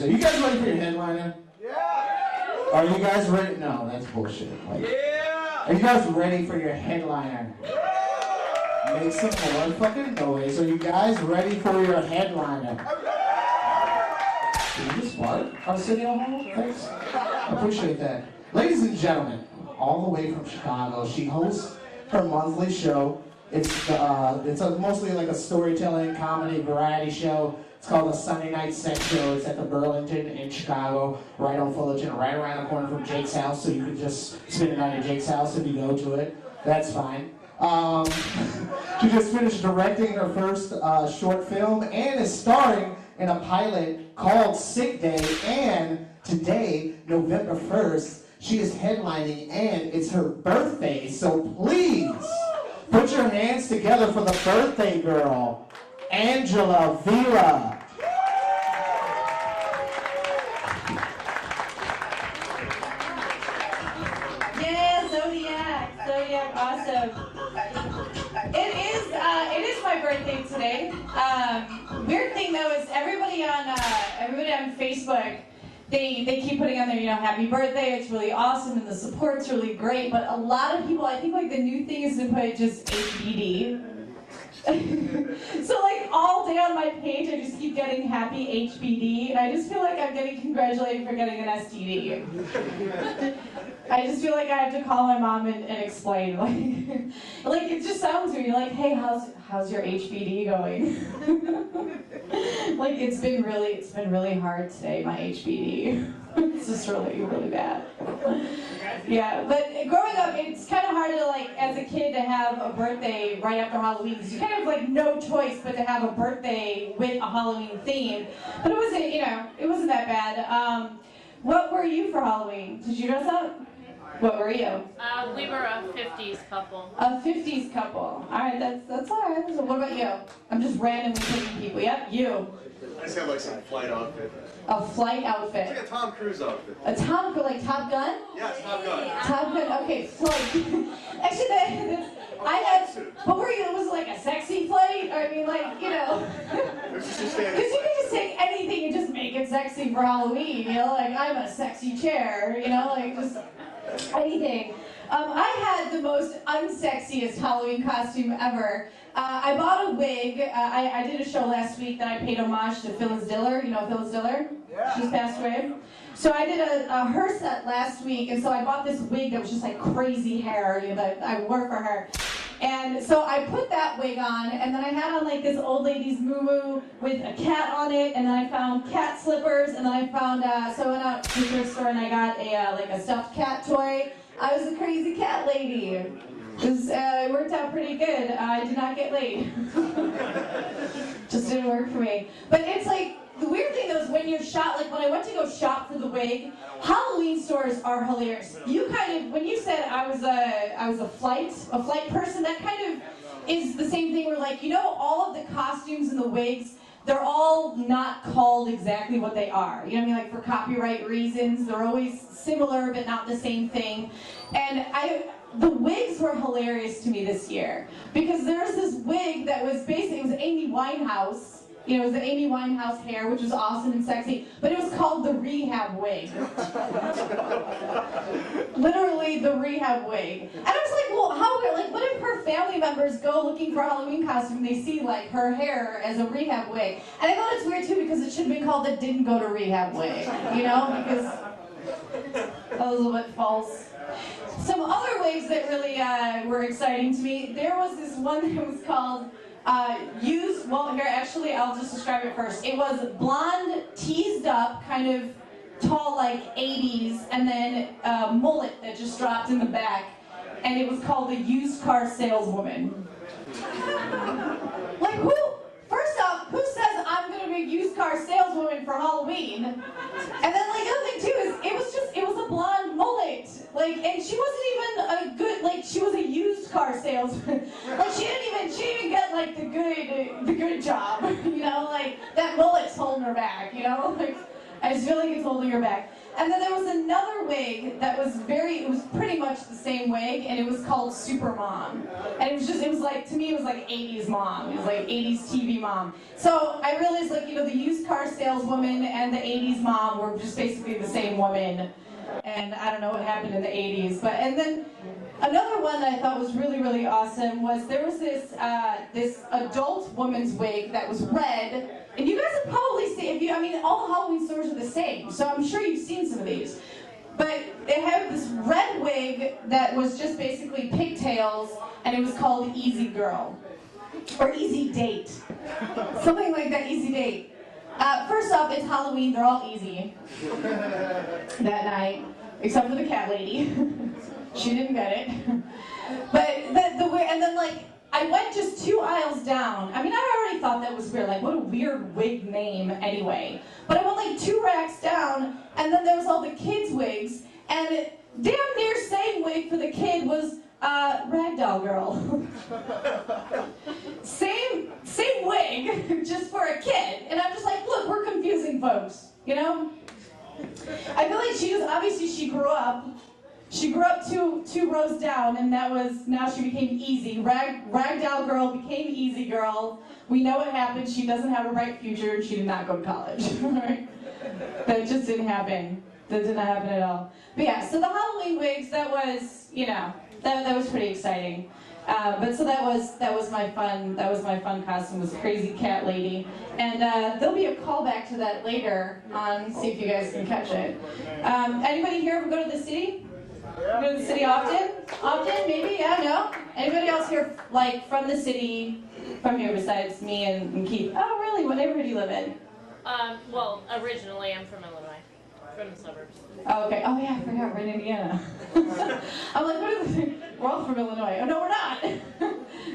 Are you guys ready for your headliner? Yeah! Are you guys ready? No, that's bullshit. Like, Yeah! are you guys ready for your headliner? Make some more fucking noise. Are you guys ready for your headliner? Did you just fart? I was sitting on home? Thanks. I appreciate that. Ladies and gentlemen, all the way from Chicago, she hosts her monthly show. It's mostly like a storytelling, comedy, variety show. It's called the Sunday Night Sex Show. It's at the Burlington in Chicago, right on Fullerton, right around the corner from Jake's house. So you can just spend the night at Jake's house if you go to it. That's fine. She just finished directing her first short film and is starring in a pilot called Sick Day. And today, November 1st, she is headlining and it's her birthday. So please put your hands together for the birthday girl, Angela Vela. Yeah, Zodiac, awesome. It is my birthday today. Weird thing though is everybody on Facebook, they keep putting on there, happy birthday, it's really awesome and the support's really great, but a lot of people, I think like the new thing is to put just HBD. So like all day on my page I just keep getting happy HBD and I just feel like I'm getting congratulated for getting an STD. I just feel like I have to call my mom and explain, like it just sounds weird, like, hey, how's your HBD going? Like it's been really hard today, my HBD. It's just really bad. Yeah, but growing up, it's kind of hard to, like, as a kid to have a birthday right after Halloween, because you kind of like no choice but to have a birthday with a Halloween theme. But it wasn't, it wasn't that bad. What were you for Halloween? Did you dress up? What were you? We were a 50s couple. A 50s couple. All right, that's all right. So what about you? I'm just randomly picking people. Yep, you. I just have like some flight outfit. A flight outfit. It's like a Tom Cruise outfit. A like Top Gun? Yeah, it's Top Gun. Top Gun, okay, flight. Actually, what were you, was it like a sexy flight? I mean, like, It's just because you can just take anything and just make it sexy for Halloween, like I'm a sexy chair, like just anything. I had the most unsexiest Halloween costume ever. I bought a wig. I did a show last week that I paid homage to Phyllis Diller. You know Phyllis Diller? Yeah. She's passed away. So I did her set last week, and so I bought this wig that was just like crazy hair, that I wore for her. And so I put that wig on, and then I had on like this old lady's muumuu with a cat on it, and then I found cat slippers, and then I found, so I went out to the thrift store and I got a stuffed cat toy. I was a crazy cat lady. It worked out pretty good. I did not get laid. Just didn't work for me. But it's like, the weird thing though is when you're shop, like when I went to go shop for the wig, Halloween stores are hilarious. You kind of, when you said I was a flight person, that kind of is the same thing where like, all of the costumes and the wigs, they're all not called exactly what they are. You know what I mean? Like for copyright reasons, they're always similar but not the same thing. And the wigs were hilarious to me this year because there was this wig that was basically, it was Amy Winehouse. It was the Amy Winehouse hair, which was awesome and sexy, but it was called the rehab wig. Literally the rehab wig. And I was like, well, what if her family members go looking for a Halloween costume and they see like her hair as a rehab wig? And I thought it's weird too because it should have been called the didn't go to rehab wig, because that was a little bit false. Some other wigs that really were exciting to me, there was this one that was called I'll just describe it first. It was blonde, teased up, kind of tall like 80s, and then a mullet that just dropped in the back. And it was called the used car saleswoman. Like first off, who says I'm gonna be a used car saleswoman for Halloween? And then like the other thing too is it was a blonde mullet. And she wasn't even a good, she was a used car salesman. She didn't even get like the good job, that mullet's holding her back, I just feel like it's holding her back. And then there was another wig that was it was pretty much the same wig, and it was called Super Mom. And it was like, to me, it was like 80s mom. It was like 80s TV mom. So I realized, like, you know, the used car saleswoman and the 80s mom were just basically the same woman. And I don't know what happened in the 80s. And then another one that I thought was really, really awesome was there was this adult woman's wig that was red. And you guys have probably seen, I mean, all the Halloween stores are the same, so I'm sure you've seen some of these. But they had this red wig that was just basically pigtails, and it was called Easy Girl. Or Easy Date. Something like that, Easy Date. First off, it's Halloween, they're all easy that night, except for the cat lady. She didn't get it. But and then, like, I went just 2 aisles down. I mean, I already thought that was weird. Like, what a weird wig name anyway. But I went like 2 racks down, and then there was all the kids' wigs, and damn near same wig for the kid was Ragdoll Girl. Same wig, just for a kid. And I'm just like, look, we're confusing folks, you know? I feel like she grew up. She grew up two rows down, and now she became Easy. Ragdoll Girl became Easy Girl. We know what happened. She doesn't have a bright future, and she did not go to college. Right? That just didn't happen. That did not happen at all. But yeah, so the Halloween wigs, that was, you know, that was pretty exciting. But so that was my fun costume, was Crazy Cat Lady. And there'll be a callback to that later on, see if you guys can catch it. Anybody here ever go to the city? Go to the city often? Often, maybe? Yeah, no? Anybody else here, like, from the city, from here besides me and Keith? Oh, really? What neighborhood do you live in? Well, originally I'm from Illinois, from the suburbs. Oh, okay. Oh, yeah, I forgot. We're in Indiana. I'm like, we're all from Illinois. Oh, no, we're not.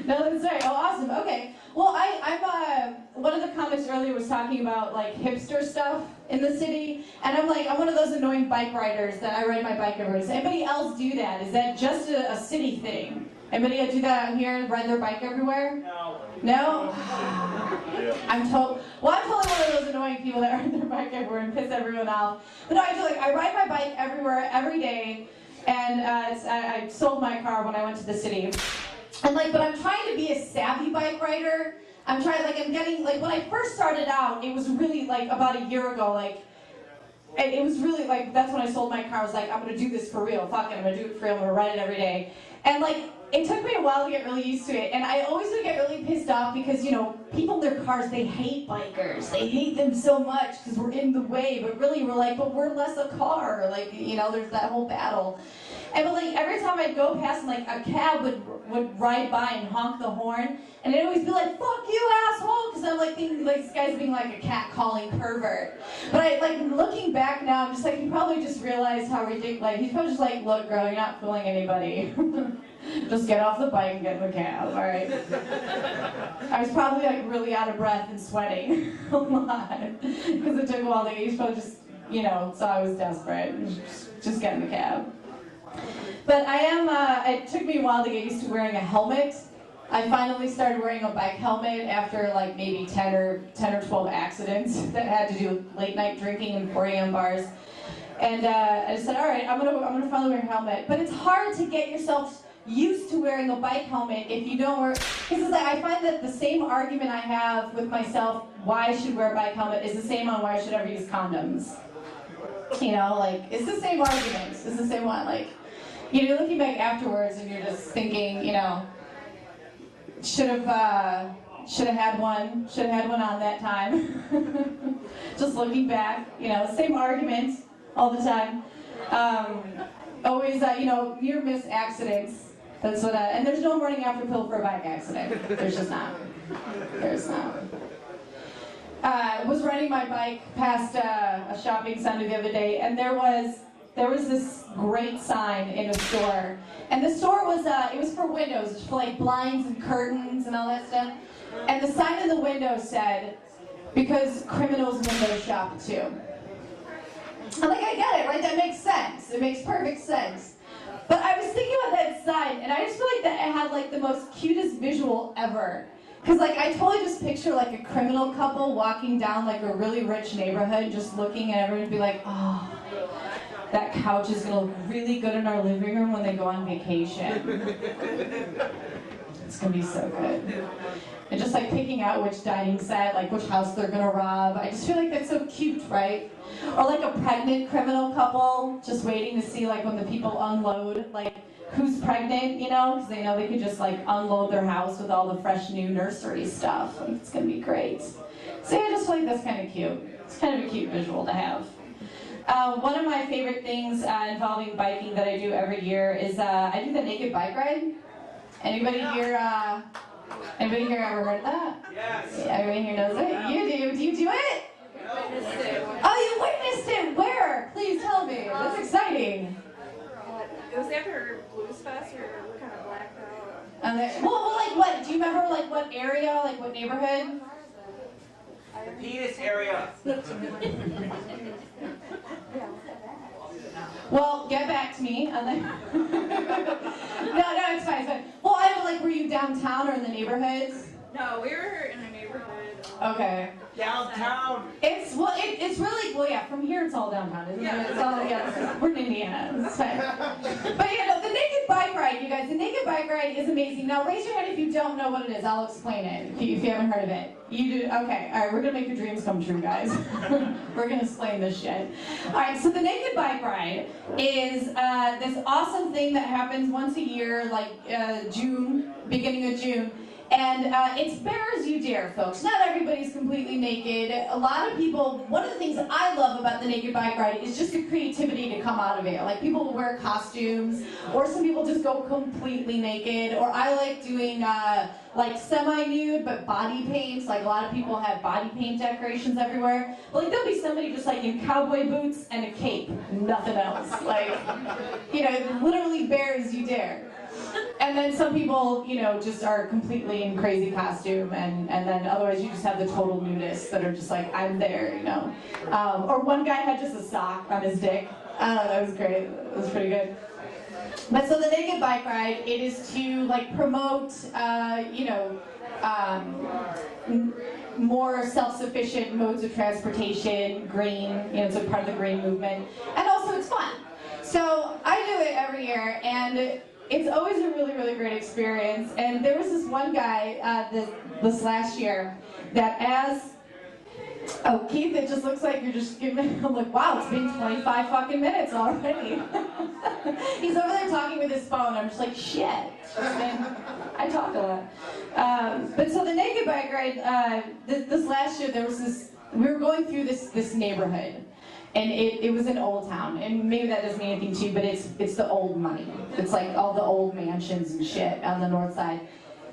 No, that's right. Oh, awesome. Okay. Well, I'm one of the comments earlier was talking about, like, hipster stuff in the city, and I'm one of those annoying bike riders that I ride my bike everywhere. Does anybody else do that? Is that just a city thing? Anybody do that out here and ride their bike everywhere? No. No? I'm totally one of those annoying people that ride their bike everywhere and piss everyone off. But no, I feel like I ride my bike everywhere, every day, and I sold my car when I went to the city. And but I'm trying to be a savvy bike rider. I'm getting, when I first started out, it was really, about a year ago, and it was really, that's when I sold my car. I was like, I'm going to do this for real. Fuck it, I'm going to do it for real. I'm going to ride it every day. And, it took me a while to get really used to it. And I always would get really pissed off because, people in their cars, they hate bikers. They hate them so much because we're in the way. But really, we're but we're less a car. There's that whole battle. And every time I'd go past, a cab would ride by and honk the horn, and I'd always be like, "Fuck you, asshole!" Because I'm thinking this guy's being a cat-calling pervert. But looking back now, I'm just he probably just realized how ridiculous. He's probably just "Look, girl, you're not fooling anybody. Just get off the bike and get in the cab, all right?" I was probably really out of breath and sweating a lot because it took a while to get. He's probably just saw I was desperate. Just get in the cab. But it took me a while to get used to wearing a helmet. I finally started wearing a bike helmet after maybe 10 or 12 accidents that had to do with late night drinking in 4 a.m. bars. And I just said, all right, I'm gonna finally wear a helmet. But it's hard to get yourself used to wearing a bike helmet if you don't wear, because I find that the same argument I have with myself why I should wear a bike helmet is the same on why I should ever use condoms. It's the same argument. It's the same one. You're looking back afterwards and you're just thinking, should have had one on that time. Just looking back, same arguments all the time. Always, near miss accidents. That's what. And there's no morning after pill for a bike accident. There's just not. There's not. Was riding my bike past a shopping center the other day, and there was this great sign in a store, and the store was it was for windows, for blinds and curtains and all that stuff. And the sign in the window said, "Because criminals window shop too." I'm I get it, right? That makes sense. It makes perfect sense. But I was thinking about that sign, and I just feel that it had the most cutest visual ever. Because like I totally just picture like a criminal couple walking down like a really rich neighborhood, just looking at everyone and be like, oh, that couch is gonna look really good in our living room when they go on vacation. It's gonna be so good. And just like picking out which dining set, like which house they're gonna rob. I just feel like that's so cute, right? Or like a pregnant criminal couple, just waiting to see like when the people unload, like who's pregnant, you know, because they know they could just like unload their house with all the fresh new nursery stuff. Like, it's gonna be great. So yeah, I just feel like that's kind of cute. It's kind of a cute visual to have. One of my favorite things involving biking that I do every year is I do the naked bike ride. Anybody here ever heard of that? Yes. Everybody here knows it? You do. Do you do it? Witnessed it. Oh, you witnessed it. Where? Please tell me. That's exciting. It was after Blues Fest or kind of blacked out. And then, well, like what? Do you remember like what area, like what neighborhood? The penis area. Well, get back to me. And then no, it's fine, it's fine. Well, I don't like. Were you downtown or in the neighborhoods? No, we were in a neighborhood. Okay. Downtown. It's really well, yeah. From here, it's all downtown, isn't it? It's all we're in Indiana. It's fine. But you know, the naked bike ride, you guys. The naked bike ride is amazing. Now, raise your hand if you don't know what it is. I'll explain it if you haven't heard of it. You do. Okay. All right. We're gonna make your dreams come true, guys. We're gonna explain this shit. All right. So the naked bike ride is this awesome thing that happens once a year, like June, beginning of June. And it's bear as you dare, folks. Not everybody's completely naked. A lot of people, one of the things that I love about the naked bike ride is just the creativity to come out of it. Like people will wear costumes, or some people just go completely naked. Or I like doing like semi-nude, but body paints. Like a lot of people have body paint decorations everywhere. But like there'll be somebody just like in cowboy boots and a cape, nothing else. Like, you know, literally bear as you dare. And then some people, you know, just are completely in crazy costume, and then otherwise you just have the total nudists that are just like, I'm there, you know. Or one guy had just a sock on his dick. I don't know, that was great. It was pretty good. But so the naked bike ride, it is to like promote, you know, more self-sufficient modes of transportation, green, you know, it's a part of the green movement, and also it's fun. So I do it every year, and it's always a really, really great experience. And there was this one guy this last year that oh, Keith, it just looks like you're just giving, I'm like, wow, it's been 25 fucking minutes already. He's over there talking with his phone. I'm just like, shit. I talk a lot. But so the naked bike ride, this last year, we were going through this neighborhood. And it was in Old Town, and maybe that doesn't mean anything to you, but it's the old money. It's like all the old mansions and shit on the north side.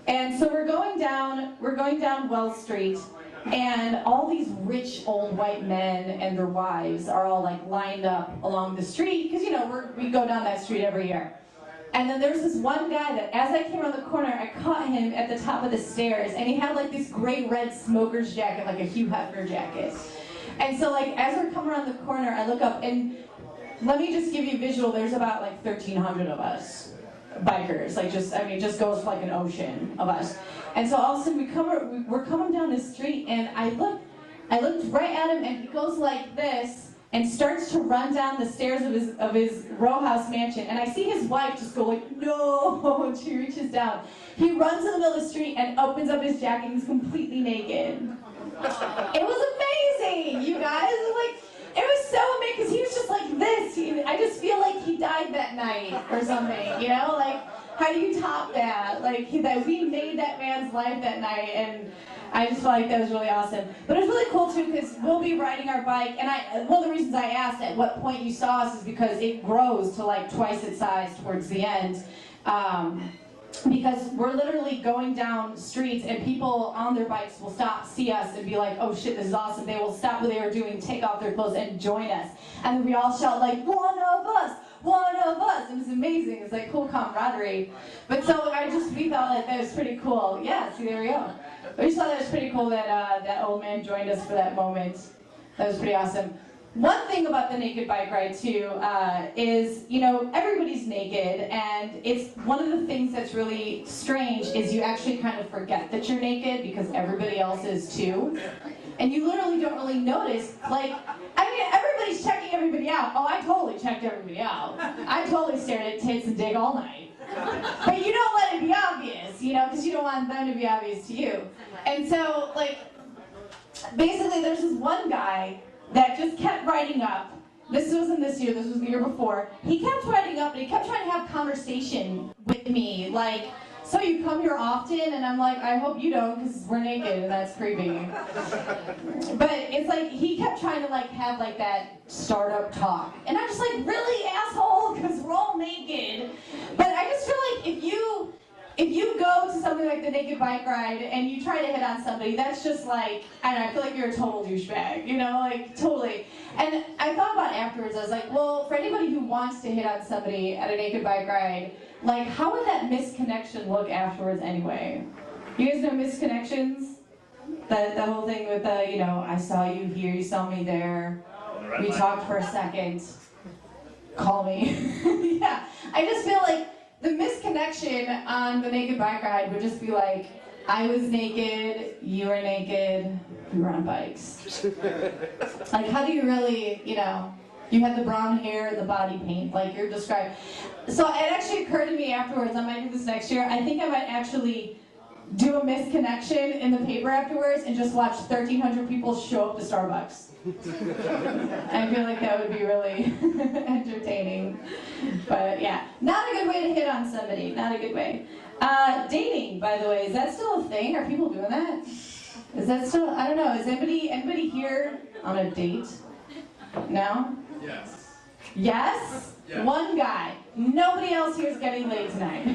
And so we're going down Wells Street, and all these rich old white men and their wives are all like lined up along the street, because you know we go down that street every year. And then there's this one guy that, as I came around the corner, I caught him at the top of the stairs, and he had like this great red smoker's jacket, like a Hugh Hefner jacket. And so like, as we're coming around the corner, I look up, and let me just give you a visual. There's about like 1,300 of us bikers. Like it just goes like an ocean of us. And so all of a sudden we're coming down the street, and I looked right at him, and he goes like this and starts to run down the stairs of his row house mansion. And I see his wife just go like, no, and she reaches down. He runs in the middle of the street and opens up his jacket, and he's completely naked. It was amazing, you guys. It was so amazing, because he was just like this. I just feel like he died that night or something, you know? Like, how do you top that? Like, that we made that man's life that night, and I just felt like that was really awesome. But it was really cool, too, because we'll be riding our bike, and one of the reasons I asked at what point you saw us is because it grows to like twice its size towards the end. Because we're literally going down streets, and people on their bikes will stop, see us, and be like, oh shit, this is awesome. They will stop what they are doing, take off their clothes, and join us. And we all shout like, one of us, one of us. It was amazing. It's like cool camaraderie. But so we thought like that was pretty cool. Yeah, see, there we go. We just thought that was pretty cool that that old man joined us for that moment. That was pretty awesome. One thing about the naked bike ride too is, you know, everybody's naked, and it's one of the things that's really strange is you actually kind of forget that you're naked because everybody else is too. And you literally don't really notice, like, I mean, everybody's checking everybody out. Oh, I totally checked everybody out. I totally stared at tits and dick all night. But you don't let it be obvious, you know, because you don't want them to be obvious to you. And so, like, basically there's this one guy that just kept writing up. This wasn't this year, this was the year before. He kept writing up and he kept trying to have conversation with me, like, so you come here often? And I'm like, I hope you don't, because we're naked and that's creepy. But it's like, he kept trying to like have like that startup talk. And I'm just like, really, asshole? Because we're all naked. But I just feel like if you go to something like the naked bike ride and you try to hit on somebody, that's just like, I don't know, I feel like you're a total douchebag, you know, like totally. And I thought about afterwards, I was like, well, for anybody who wants to hit on somebody at a naked bike ride, like, how would that misconnection look afterwards anyway? You guys know misconnections? That whole thing with the, you know, I saw you here, you saw me there, we talked for a second, call me. Yeah, I just feel like the misconnection on the naked bike ride would just be like, I was naked, you were naked, we were on bikes. Like, how do you really, you know, you had the brown hair, the body paint, like you're describing. So it actually occurred to me afterwards, I might do this next year, I think I might actually do a misconnection in the paper afterwards and just watch 1,300 people show up to Starbucks. I feel like that would be really entertaining. But yeah, not a good way to hit on somebody, not a good way. Dating, by the way, is that still a thing? Are people doing that? Is that still, I don't know, is anybody here on a date? No? Yes. Yes? Yes. One guy. Nobody else here is getting laid tonight.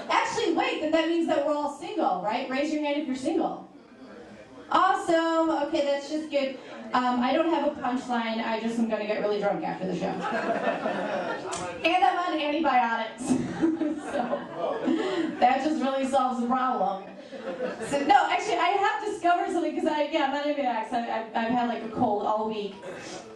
Actually, wait, then that means that we're all single, right? Raise your hand if you're single. Awesome. Okay, that's just good. I don't have a punchline. I just am going to get really drunk after the show. And I'm on antibiotics. So that just really solves the problem. So, no, actually, I have discovered something because I'm on antibiotics. I've had like a cold all week.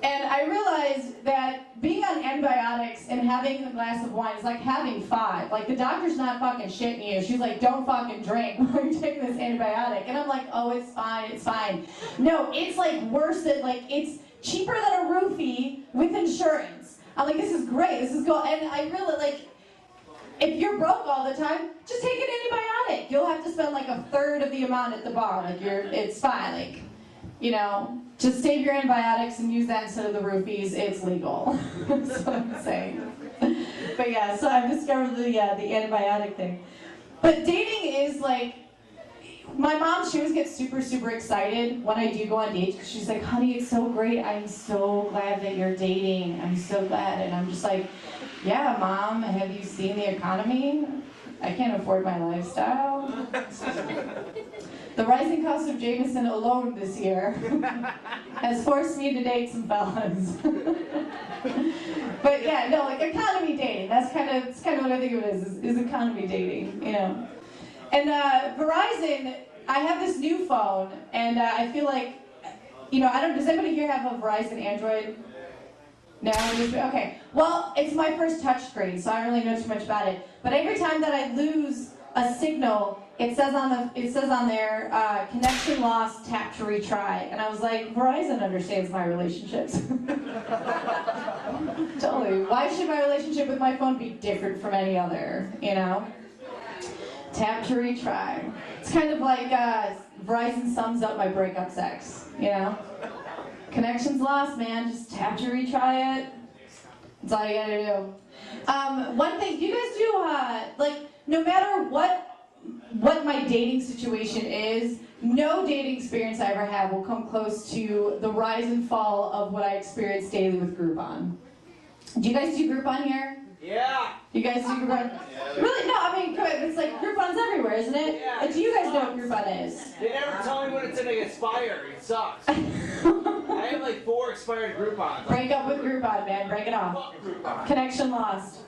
And I realized that being on antibiotics and having a glass of wine is like having 5. Like, the doctor's not fucking shitting you. She's like, don't fucking drink while you're taking this antibiotic. And I'm like, oh, it's fine, it's fine. No, it's like worse than, like, it's cheaper than a roofie with insurance. I'm like, this is great, this is cool. And I really, like, if you're broke all the time, just take an antibiotic. You'll have to spend like 1/3 of the amount at the bar. Like, it's fine. Like, you know, just save your antibiotics and use that instead of the roofies. It's legal. That's what I'm saying. But yeah, so I've discovered the antibiotic thing. But dating is like, my mom, she always gets super, super excited when I do go on dates because she's like, honey, it's so great. I'm so glad that you're dating. I'm so glad. And I'm just like, yeah, Mom, have you seen the economy? I can't afford my lifestyle. The rising cost of Jameson alone this year has forced me to date some fellas. But yeah, no, like economy dating. It's kind of what I think of it is economy dating, you know. And Verizon, I have this new phone, and I feel like, you know, does anybody here have a Verizon Android? No? Okay. Well, it's my first touchscreen, so I don't really know too much about it. But every time that I lose a signal, it says on there, connection lost, tap to retry. And I was like, Verizon understands my relationships. Totally. Why should my relationship with my phone be different from any other, you know? Tap to retry. It's kind of like Verizon sums up my breakup sex, you know? Connection's lost, man. Just tap to retry it. That's all you gotta do. One thing, do you guys do, like, no matter what my dating situation is, no dating experience I ever had will come close to the rise and fall of what I experience daily with Groupon. Do you guys do Groupon here? Yeah. You guys do Groupon? Really? No, I mean, it's like Groupon's everywhere, isn't it? Yeah. Do you guys know what Groupon is? They never tell me when it's gonna expire. It sucks. I have like 4 expired Groupons. Break up with Groupon, man. Break it off. Fuck Groupon. Connection lost.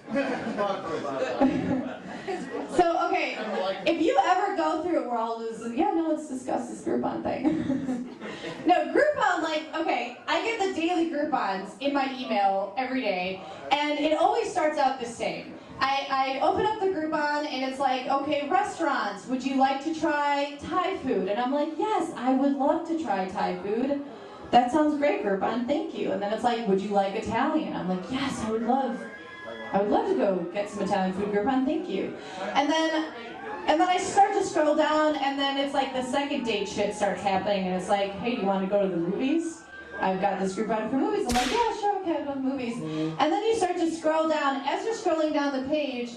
So, okay, if you ever go through it where all this, yeah, no, let's discuss this Groupon thing. No, Groupon, like, okay, I get the daily Groupons in my email every day, and it always starts out the same. I open up the Groupon, and it's like, okay, restaurants, would you like to try Thai food? And I'm like, yes, I would love to try Thai food. That sounds great, Groupon, thank you. And then it's like, would you like Italian? I'm like, yes, I would love to go get some Italian food, Groupon, thank you. And then I start to scroll down, and then it's like the second date shit starts happening, and it's like, hey, do you want to go to the movies? I've got this Groupon for movies. I'm like, yeah, sure, okay, I'll go to the movies. And then you start to scroll down. As you're scrolling down the page,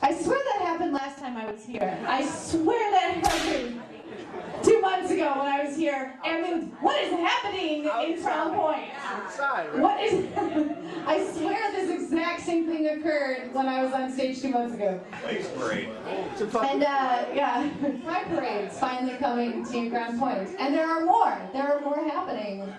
I swear that happened last time I was here. I swear that happened 2 months ago when I was here. And I mean, what is happening in Crown Point? What is? I swear this exact same thing occurred when I was on stage 2 months ago. Lakes Parade. And yeah, Pride Parade's finally coming to Crown Point. And there are more. There are more happening.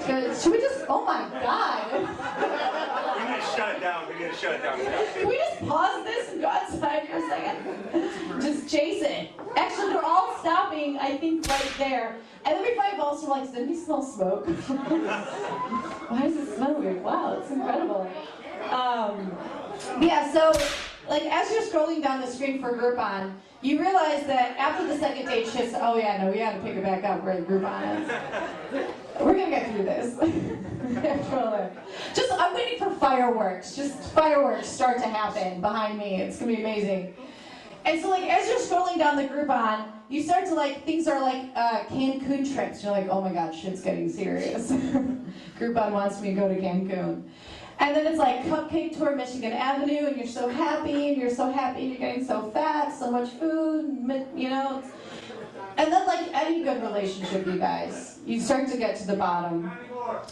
Should we just? Oh my God! We're gonna shut it down. We're gonna shut it down. Can we just pause this and go outside for a second? Just chase it. Actually, they're all stopping, I think, right there. And then we find also like, does anybody smell smoke? Why does it smell weird? Wow, it's incredible. Yeah, so like as you're scrolling down the screen for Groupon, you realize that after the second date shifts, oh yeah, no, we gotta pick it back up where the Groupon is. We're gonna get through this. Just, I'm waiting for fireworks. Just fireworks start to happen behind me. It's gonna be amazing. And so like as you're scrolling down the Groupon, you start to like, things are like Cancun trips. You're like, oh my God, shit's getting serious. Groupon wants me to go to Cancun. And then it's like Cupcake Tour Michigan Avenue, and you're so happy, and you're getting so fat, so much food, you know. And then like any good relationship, you guys, you start to get to the bottom,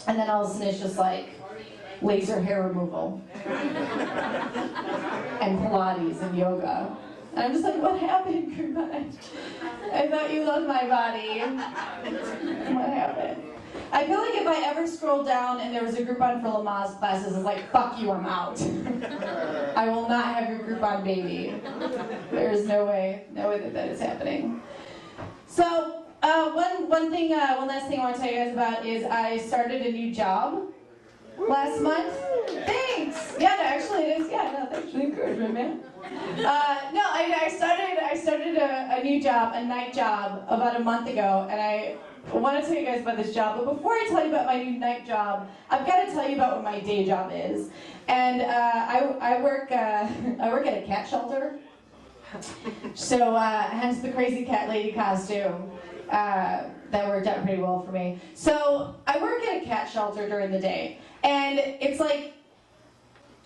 and then all of a sudden it's just like laser hair removal, and Pilates and yoga. And I'm just like, what happened, Groupon? I thought you loved my body. What happened? I feel like if I ever scrolled down and there was a Groupon for Lamaze classes, it's like, fuck you, I'm out. I will not have your Groupon baby. There is no way that is happening. So, one last thing I want to tell you guys about is I started a new job last month. Thanks! Yeah, no, actually it is. Yeah, no, thanks for the encouragement, man. I started a new job, a night job, about a month ago, and I want to tell you guys about this job. But before I tell you about my new night job, I've got to tell you about what my day job is. And I work at a cat shelter. So hence the crazy cat lady costume. That worked out pretty well for me. So I work at a cat shelter during the day, and it's like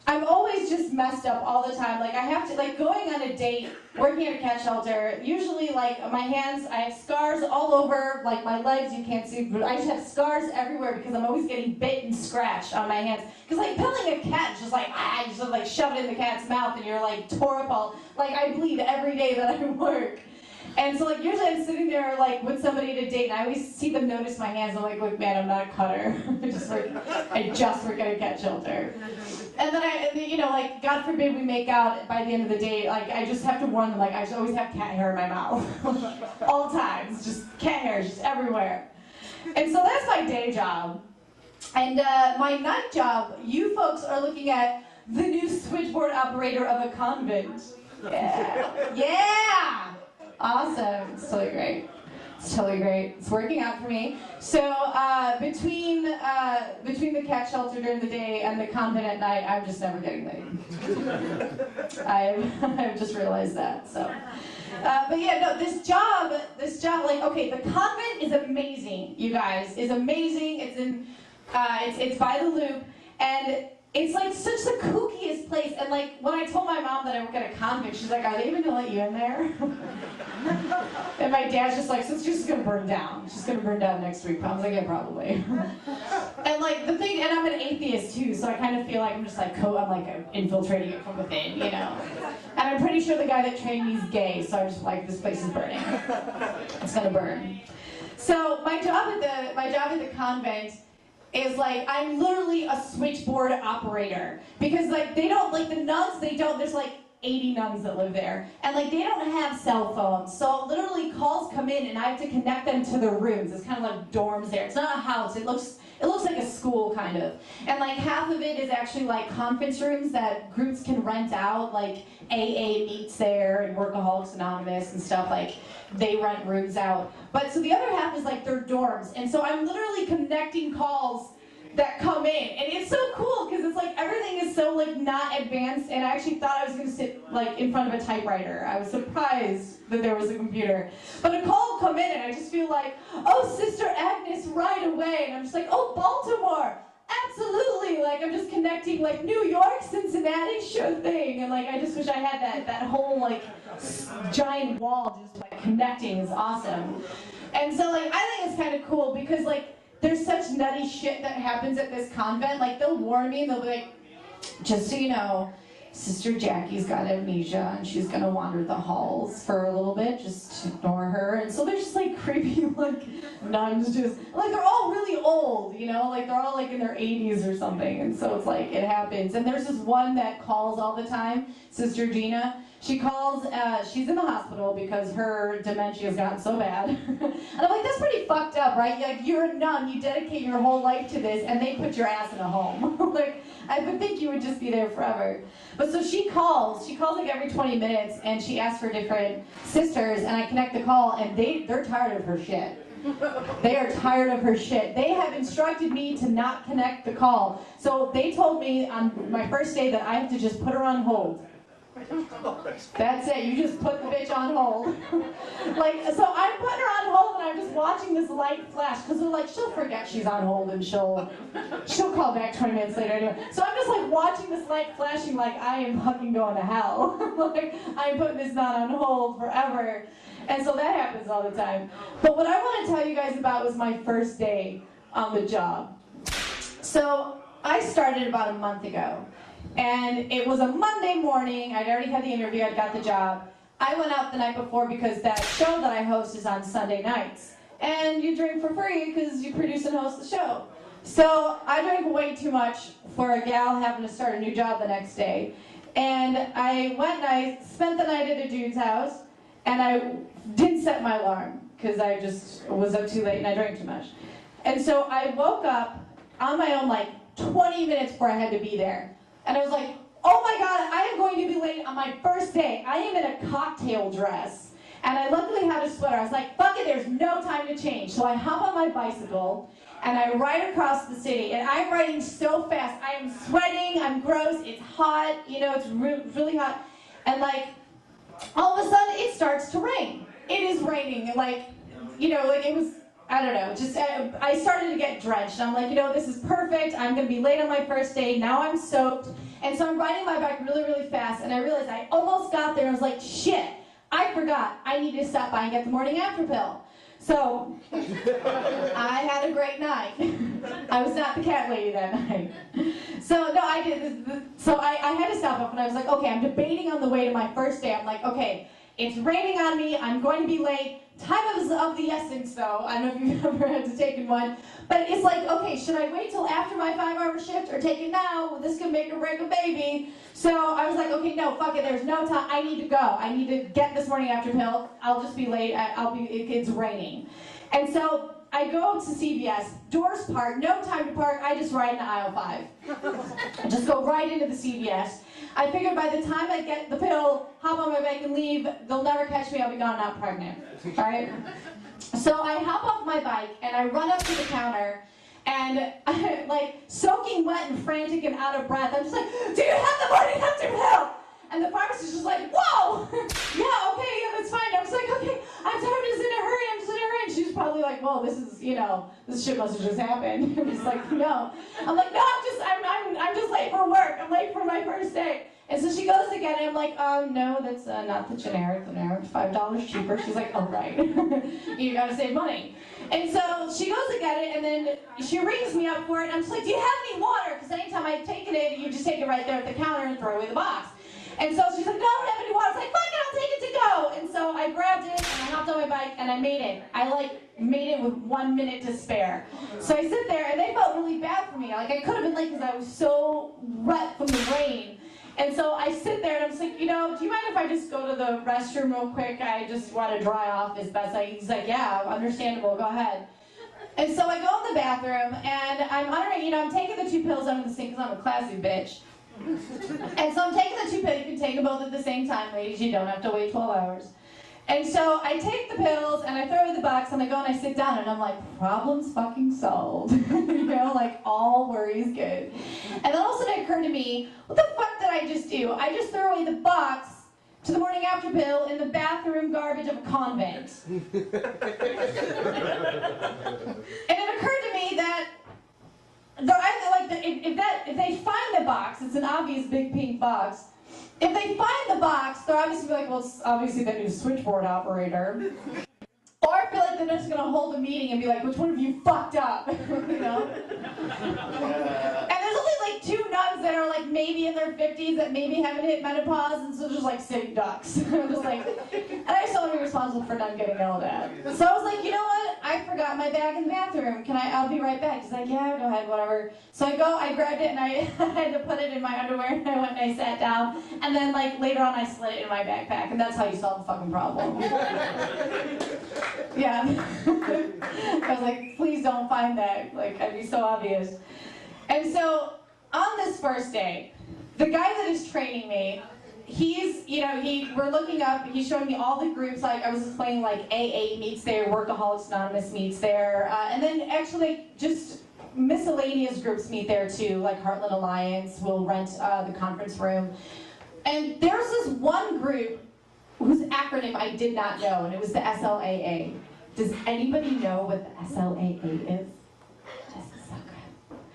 I'm always just messed up all the time. Like I have to, like going on a date, working at a cat shelter, usually like my hands, I have scars all over, like my legs you can't see, but I just have scars everywhere because I'm always getting bit and scratched on my hands. Because like pelling a cat is just like, you just like shove it in the cat's mouth and you're like tore up all, like I bleed every day that I work. And so like usually I'm sitting there like with somebody at a date and I always see them notice my hands. I'm like, look man, I'm not a cutter. I just work at a cat shelter. And then you know, like God forbid we make out by the end of the date, like I just have to warn them, like I just always have cat hair in my mouth. All times, just cat hair just everywhere. And so that's my day job. And my night job, you folks are looking at the new switchboard operator of a convent. Yeah. Yeah! Awesome. It's totally great. It's totally great. It's working out for me. So between the cat shelter during the day and the convent at night, I'm just never getting laid. I've just realized that. So, but yeah, no, this job, like, okay, the convent is amazing. You guys, is amazing. It's in, it's by the Loop, and it's like such the kookiest place. And like when I told my mom that I work at a convict, she's like, are they even gonna let you in there? And my dad's just like, so it's just gonna burn down. It's just gonna burn down next week. I was like, yeah, probably. And like the thing, and I'm an atheist too, so I kind of feel like I'm just like, I'm like infiltrating it from within, you know? And I'm pretty sure the guy that trained me is gay, so I'm just like, this place is burning. It's gonna burn. So my job at the convent is like, I'm literally a switchboard operator. Because like the nuns, there's like 80 nuns that live there. And like they don't have cell phones. So literally calls come in and I have to connect them to their rooms. It's kind of like dorms there. It's not a house. It looks like a school kind of. And like half of it is actually like conference rooms that groups can rent out. Like AA meets there and Workaholics Anonymous and stuff, like they rent rooms out. But so the other half is like their dorms. And so I'm literally connecting calls that come in. And it's so cool because it's like everything is so like not advanced, and I actually thought I was gonna sit like in front of a typewriter. I was surprised that there was a computer. But a call will come in and I just feel like, oh, Sister Agnes, right away. And I'm just like, oh, Baltimore, absolutely. Like I'm just connecting like New York, Cincinnati, sure thing. And like I just wish I had that whole like giant wall just like connecting. Is awesome. And so like I think it's kind of cool because like there's such nutty shit that happens at this convent. Like they'll warn me and they'll be like, just so you know, Sister Jackie's got amnesia and she's gonna wander the halls for a little bit, just ignore her. And so they're just like creepy like nuns, just like they're all really old, you know, like they're all like in their 80s or something. And so it's like it happens. And there's this one that calls all the time, Sister Gina. She calls, she's in the hospital because her dementia has gotten so bad. And I'm like, that's pretty fucked up, right? Like, you're a nun, you dedicate your whole life to this, and they put your ass in a home. Like, I would think you would just be there forever. But so she calls like every 20 minutes, and she asks for different sisters, and I connect the call, and they're tired of her shit. They are tired of her shit. They have instructed me to not connect the call. So they told me on my first day that I have to just put her on hold. That's it, you just put the bitch on hold. Like, so I'm putting her on hold and I'm just watching this light flash, because they're like, she'll forget she's on hold and she'll call back 20 minutes later anyway. So I'm just like watching this light flashing like I am fucking going to hell. Like, I'm putting this nun on hold forever. And so that happens all the time. But what I want to tell you guys about was my first day on the job. So I started about a month ago. And it was a Monday morning. I'd already had the interview. I'd got the job. I went out the night before because that show that I host is on Sunday nights. And you drink for free because you produce and host the show. So I drank way too much for a gal having to start a new job the next day. And I went and I spent the night at a dude's house. And I didn't set my alarm because I just was up too late and I drank too much. And so I woke up on my own like 20 minutes before I had to be there. And I was like, oh my God, I am going to be late on my first day. I am in a cocktail dress. And I luckily had a sweater. I was like, fuck it, there's no time to change. So I hop on my bicycle and I ride across the city. And I'm riding so fast. I am sweating, I'm gross, it's hot, you know, it's really hot. And like, all of a sudden it starts to rain. It is raining, like, you know, like it was, I don't know, just, I started to get drenched. I'm like, you know, this is perfect. I'm going to be late on my first day. Now I'm soaked. And so I'm riding my bike really, really fast. And I realized I almost got there. I was like, shit, I forgot. I need to stop by and get the morning after pill. So I had a great night. I was not the cat lady that night. So no, I did. So I had to stop up and I was like, okay, I'm debating on the way to my first day. I'm like, okay, it's raining on me. I'm going to be late. Time is of the essence, though. I don't know if you've ever had to take one. But it's like, okay, should I wait till after my 5-hour shift or take it now? This could make or break a baby. So I was like, okay, no, fuck it. There's no time. I need to go. I need to get this morning after pill. I'll just be late. It's raining. And so I go to CVS. Doors park. No time to park. I just ride into aisle 5. I just go right into the CVS. I figured by the time I get the pill, hop on my bike and leave, they'll never catch me, I'll be gone, not pregnant, all right? So I hop off my bike and I run up to the counter and I'm like soaking wet and frantic and out of breath. I'm just like, do you have the morning after pill? And the pharmacist was like, whoa, yeah, okay, yeah, that's fine. I was like, okay, I'm just in a hurry, And she was probably like, well, this is, you know, this shit must have just happened. I'm just like, no. I'm like, no, I'm just late for work. again, and I'm like, no, that's not the generic, $5 cheaper. She's like, oh, right. You gotta save money. And so she goes to get it, and then she rings me up for it, and I'm just like, do you have any water? Because anytime I've taken it, you just take it right there at the counter and throw away the box. And so she's like, no, I don't have any water. I was like, fuck it, I'll take it to go. And so I grabbed it, and I hopped on my bike, and I made it. I made it with 1 minute to spare. So I sit there, and they felt really bad for me. Like, I could have been late because I was so wet from the rain. And so I sit there, and I'm just like, do you mind if I just go to the restroom real quick? I just want to dry off as best he's like, yeah, understandable, go ahead. And so I go in the bathroom, and I'm taking the 2 pills under the sink because I'm a classy bitch. And so I'm taking the 2 pills. You can take them both at the same time, ladies. You don't have to wait 12 hours. And so I take the pills, and I throw it in the box, and I go and I sit down, and I'm like, problems fucking solved. All worries good. And then all of a sudden it occurred to me, what the fuck did I just do? I just threw away the box to the morning after pill in the bathroom garbage of a convent. And it occurred to me that if they find the box, it's an obvious big pink box. If they find the box, they're obviously like, well, it's obviously the new switchboard operator. Or I feel like they're just gonna hold a meeting and be like, which one of you fucked up? And there's only 2 nuns that are maybe in their 50s that maybe haven't hit menopause, and so just sitting ducks. I'm just and I just don't want to be responsible for not getting yelled at. So I was like, you know what? I forgot my bag in the bathroom. I'll be right back. She's like, yeah, go ahead, whatever. So I grabbed it, and I had to put it in my underwear, and I went and I sat down, and then later on I slid it in my backpack, and that's how you solve the fucking problem. Yeah. I was like, please don't find that. I'd be so obvious. And so, on this first day, the guy that is training me, we're looking up, he's showing me all the groups, I was explaining AA meets there, Workaholics Anonymous meets there, and then actually just miscellaneous groups meet there too, like Heartland Alliance will rent the conference room. And there's this one group whose acronym I did not know, and it was the SLAA. Does anybody know what the SLAA is? This is so good.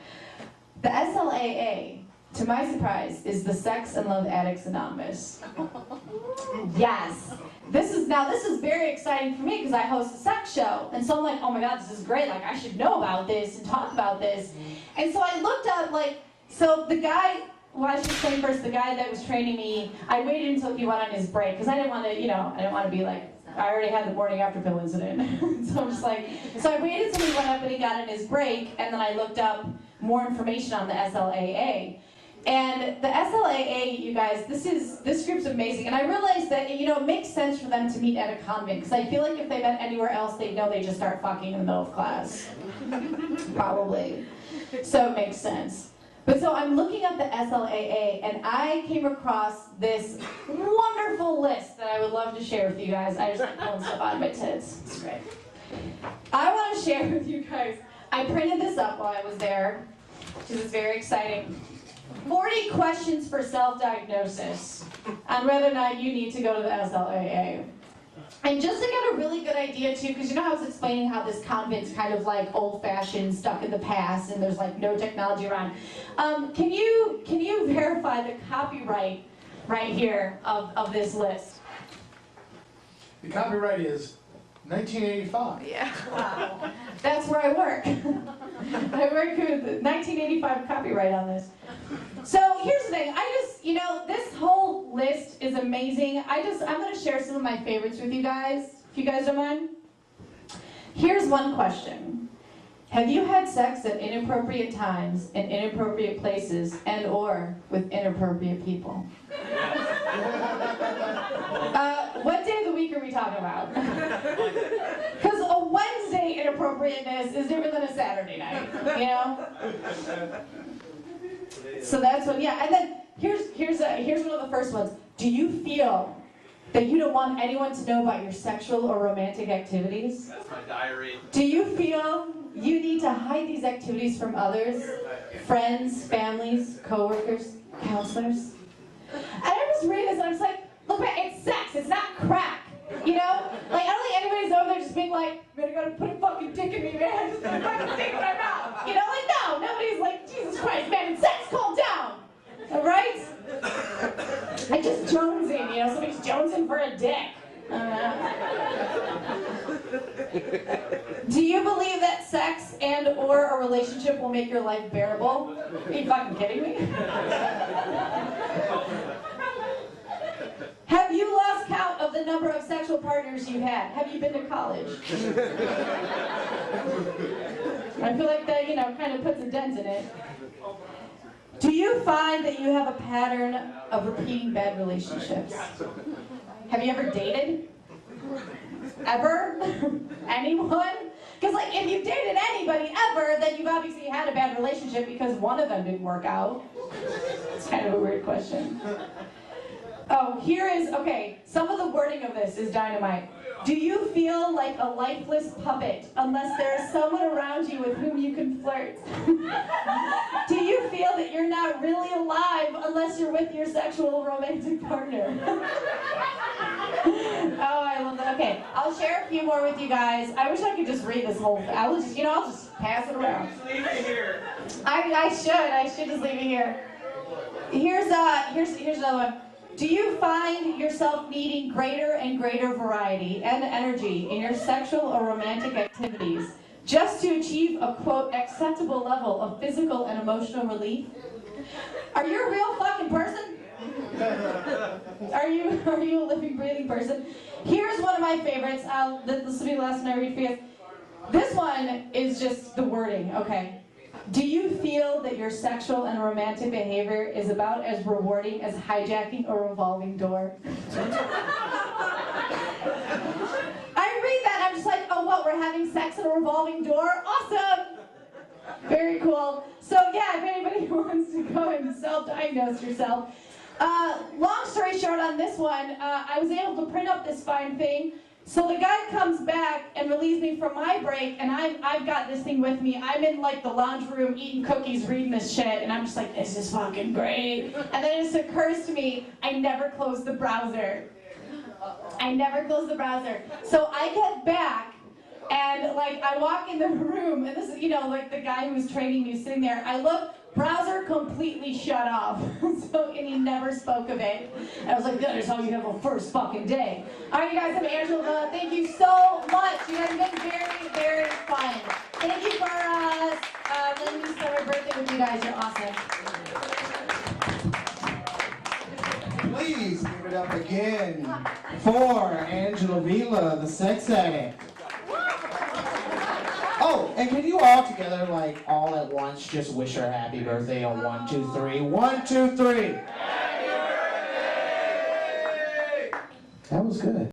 The SLAA, to my surprise, is the Sex and Love Addicts Anonymous. Yes. This is very exciting for me because I host a sex show. And so I'm like, oh my God, this is great. I should know about this and talk about this. And so I looked up, so the guy, well, I should say first, the guy that was training me, I waited until he went on his break because I didn't want to be I already had the morning after pill incident. So I'm just so I waited until he went up and he got in his break, and then I looked up more information on the SLAA. And the SLAA, you guys, this group's amazing. And I realized that, it makes sense for them to meet at a convent, because I feel like if they met anywhere else, they'd know they just start fucking in the middle of class. Probably. So it makes sense. But so I'm looking at the SLAA, and I came across this wonderful list that I would love to share with you guys. I just like pulling stuff out of my tits. It's great. I want to share with you guys. I printed this up while I was there, which is very exciting. 40 questions for self-diagnosis on whether or not you need to go to the SLAA. And just to get a really good idea too, because I was explaining how this convent's kind of old-fashioned, stuck in the past, and there's no technology around. Can you verify the copyright right here of this list? The copyright is 1985. Yeah. Wow. That's where I work. I work with the 1985 copyright on this. So here's the thing. This whole list is amazing. I'm going to share some of my favorites with you guys, if you guys don't mind. Here's one question. Have you had sex at inappropriate times, in inappropriate places, and or with inappropriate people? What day of the week are we talking about? Because a Wednesday inappropriateness is different than a Saturday night, So that's what, yeah. And then here's one of the first ones. Do you feel that you don't want anyone to know about your sexual or romantic activities? That's my diary. Do you feel you need to hide these activities from others, friends, families, coworkers, counselors? And I was reading this and I was like, look, man, it's sex, it's not crack. I don't think anybody's over there just being like, man, I gotta put a fucking dick in me, man. Just put a fucking dick in my mouth. No, nobody's like, Jesus Christ, man, it's sex, calm down. All right? I just jonesing, you know, somebody's jonesing for a dick. Do you believe that sex and or a relationship will make your life bearable? Are you fucking kidding me? Have you lost count of the number of sexual partners you had? Have you been to college? I feel like that, you know, kind of puts a dent in it. Do you find that you have a pattern of repeating bad relationships? Have you ever dated? Ever? Anyone? Because like if you've dated anybody ever, then you've obviously had a bad relationship because one of them didn't work out. It's kind of a weird question. Oh, here is, okay, some of the wording of this is dynamite. Do you feel like a lifeless puppet unless there is someone around you with whom you can flirt? Do you feel that you're not really alive unless you're with your sexual romantic partner? Oh, I love that. Okay, I'll share a few more with you guys. I wish I could just read this whole thing. I'll just pass it around. Just leave it here. I should just leave it here. Here's another one. Do you find yourself needing greater and greater variety and energy in your sexual or romantic activities just to achieve a, quote, acceptable level of physical and emotional relief? Are you a real fucking person? Are you a living, breathing person? Here's one of my favorites. This will be the last one I read for you. This one is just the wording, okay. Do you feel that your sexual and romantic behavior is about as rewarding as hijacking a revolving door? I read that and I'm just like, oh what, we're having sex in a revolving door? Awesome! Very cool. So yeah, if anybody wants to go and self-diagnose yourself. Long story short on this one, I was able to print up this fine thing. So the guy comes back and relieves me from my break, and I've got this thing with me. I'm in like the lounge room eating cookies, reading this shit, and I'm just like, this is fucking great. And then it just occurs to me, I never closed the browser. I never closed the browser. So I get back, and like I walk in the room, and this is, you know, like the guy who was training me sitting there. I look, browser completely shut off. And he never spoke of it. And I was like, that is how you have a first fucking day. All right, you guys, I'm Angela. Thank you so much. You guys have been very, very fun. Thank you for letting me spend my birthday with you guys. You're awesome. Please give it up again for Angela Vela, the sex addict. Oh, and can you all together, like, all at once, just wish her happy birthday on 1, 2, 3. 1, 2, 3. Happy birthday! That was good.